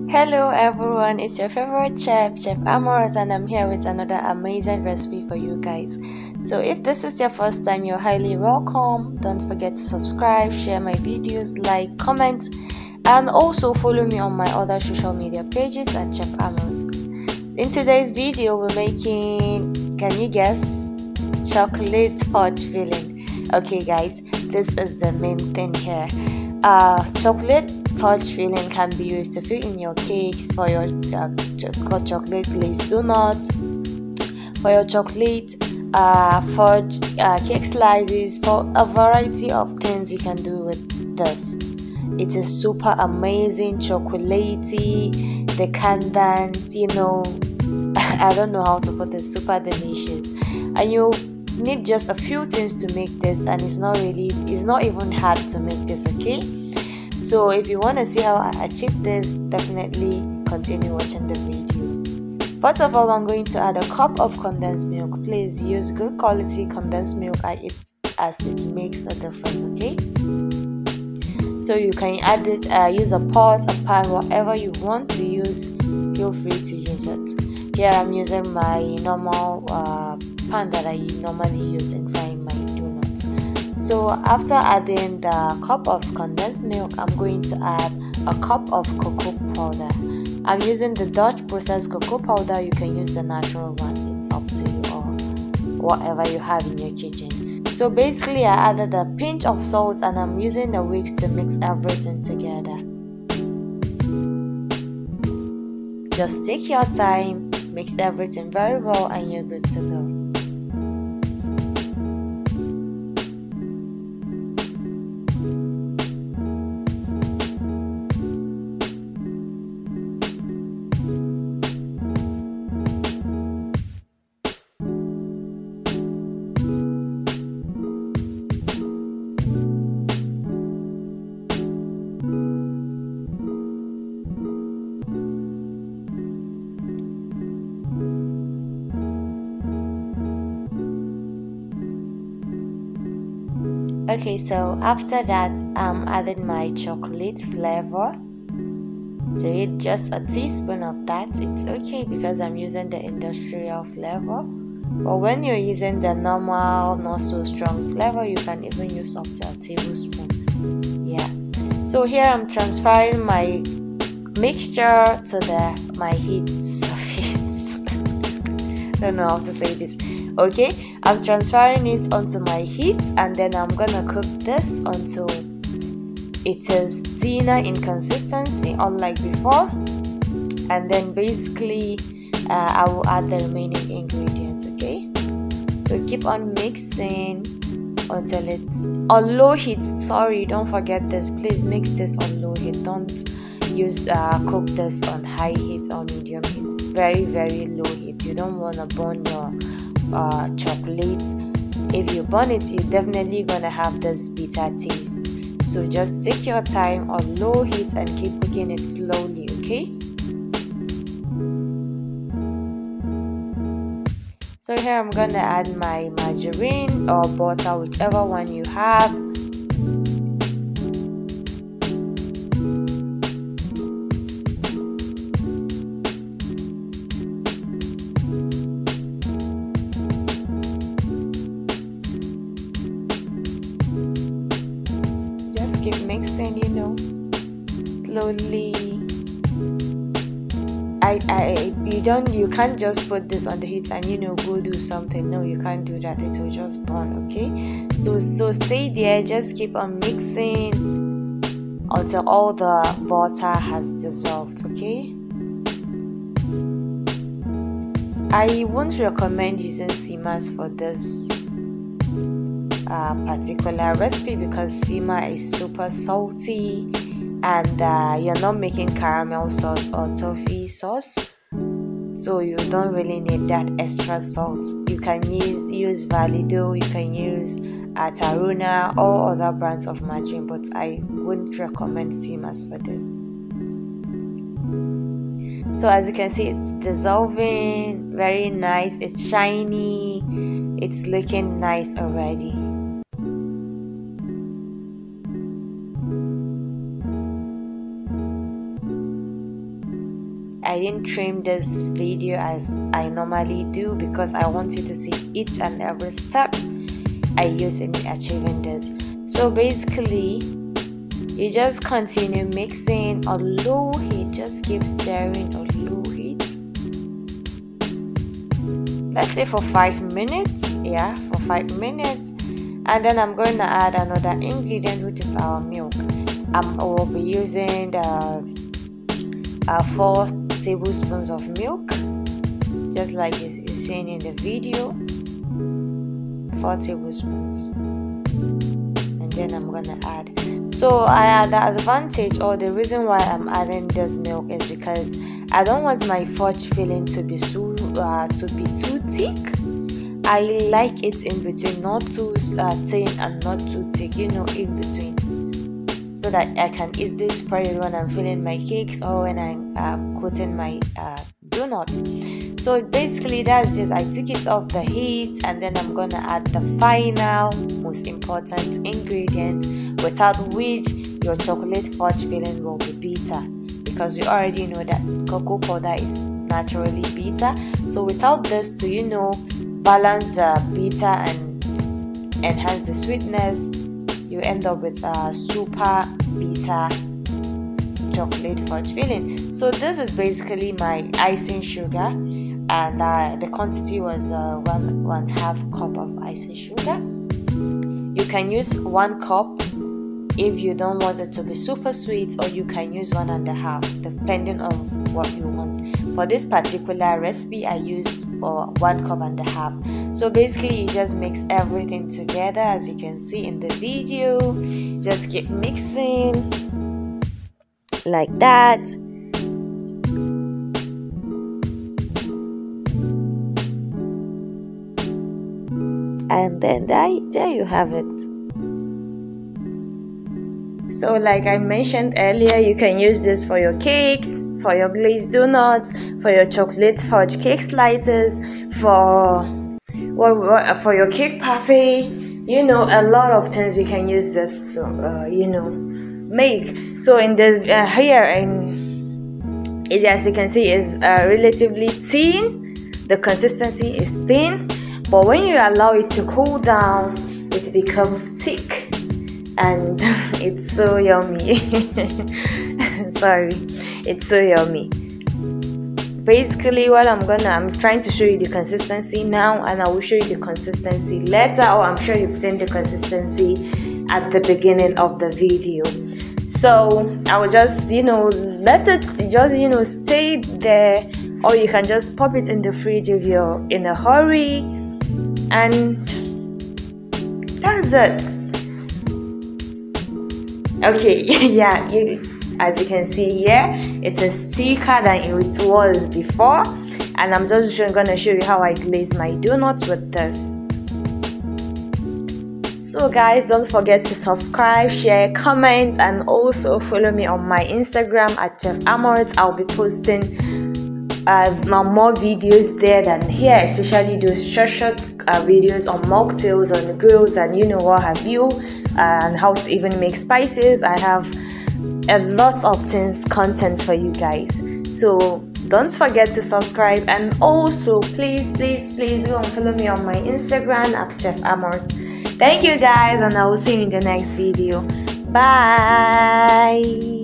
Hello everyone, it's your favorite Chef Amorous, and I'm here with another amazing recipe for you guys. So if this is your first time, you're highly welcome. Don't forget to subscribe, share my videos, like, comment, and also follow me on my other social media pages at Chef Amorous. In today's video, we're making, can you guess? Chocolate fudge filling. Okay guys, this is the main thing here. Chocolate fudge filling can be used to fill in your cakes, for your chocolate glazed donuts, for your chocolate fudge cake slices, for a variety of things you can do with this. It is super amazing, chocolatey, decadent, you know. I don't know how to put it, super delicious. And you need just a few things to make this, and it's not even hard to make this, okay? So if you want to see how I achieve this, definitely continue watching the video. First of all, I'm going to add a cup of condensed milk. Please use good quality condensed milk as it makes a difference, okay? So you can add it, use a pot, a pan, whatever you want to use, feel free to use it. Here I'm using my normal pan that I normally use in frying my donuts. So after adding the cup of condensed milk, I'm going to add a cup of cocoa powder. I'm using the Dutch processed cocoa powder. You can use the natural one, it's up to you, or whatever you have in your kitchen. So basically I added a pinch of salt, and I'm using the whisk to mix everything together. Just take your time, mix everything very well, and you're good to go. Okay, so after that, I'm adding my chocolate flavor to it, just a teaspoon of that. It's okay because I'm using the industrial flavor, but when you're using the normal, not so strong flavor, you can even use up to a tablespoon. Yeah, so here I'm transferring my mixture to my heat surface. Don't know how to say this. Okay, I'm transferring it onto my heat, and then I'm gonna cook this until it is thinner in consistency, unlike before. And then basically I will add the remaining ingredients. Okay, so keep on mixing until it's on low heat. Sorry, don't forget this, please mix this on low heat. Don't use cook this on high heat or medium heat. Very low heat. You don't want to burn your chocolate. If you burn it, you're definitely gonna have this bitter taste. So just take your time on low heat and keep cooking it slowly, okay? So here I'm gonna add my margarine or butter, whichever one you have. Keep mixing, you know, slowly. You can't just put this on the heat and, you know, go do something. No, you can't do that, it will just burn, okay? So stay there, just keep on mixing until all the butter has dissolved, okay? I won't recommend using seamers for this particular recipe because simmer is super salty, and you're not making caramel sauce or toffee sauce, so you don't really need that extra salt. You can use Valido, you can use Taruna or other brands of margarine, but I wouldn't recommend seamers for this. So as you can see, it's dissolving, very nice, it's shiny, it's looking nice already. I didn't trim this video as I normally do because I want you to see each and every step I use in achieving this. So basically, you just continue mixing on low heat. Just keep stirring on low heat. Let's say for 5 minutes. Yeah, for 5 minutes. And then I'm going to add another ingredient, which is our milk. I will be using 4 tablespoons of milk, just like you're seeing in the video. 4 tablespoons. And then I'm gonna add. So the advantage, or the reason why I'm adding this milk, is because I don't want my fudge filling to be too thick. I like it in between, not too thin and not too thick, you know, in between, so that I can easily spread it when I'm filling my cakes or when I'm coating my donut. So basically that's it. I took it off the heat, and then I'm gonna add the final most important ingredient, without which your chocolate fudge filling will be bitter, because we already know that cocoa powder is naturally bitter. So without this to, you know, balance the bitter and enhance the sweetness, you end up with a super bitter chocolate fudge filling. So this is basically my icing sugar, and the quantity was 1/2 cup of icing sugar. You can use 1 cup if you don't want it to be super sweet, or you can use 1.5 depending on what you want. For this particular recipe, I use 1.5 cups. So basically, you just mix everything together, as you can see in the video. Just keep mixing like that. And then there you have it. So like I mentioned earlier, you can use this for your cakes, for your glazed donuts, for your chocolate fudge cake slices, for your cake parfait. You know, a lot of things you can use this to you know, make. So in this here, as you can see, is relatively thin. The consistency is thin, but when you allow it to cool down, it becomes thick, and it's so yummy. Sorry, it's so yummy. Basically, what I'm trying to show you the consistency now, and I will show you the consistency later, or I'm sure you've seen the consistency at the beginning of the video. So I will just, you know, let it just, you know, stay there, or you can just pop it in the fridge if you're in a hurry, and that's it. Okay, yeah, as you can see here, it is thicker than it was before, and I'm just gonna show you how I glaze my donuts with this. So guys, don't forget to subscribe, share, comment, and also follow me on my Instagram at Chef Amores. I'll be posting more videos there than here, especially those short videos on mocktails, on grills, and you know what have you, and how to even make spices. I have a lot of content for you guys, so don't forget to subscribe, and also please go and follow me on my Instagram at Chef Amores. Thank you guys, and I will see you in the next video. Bye.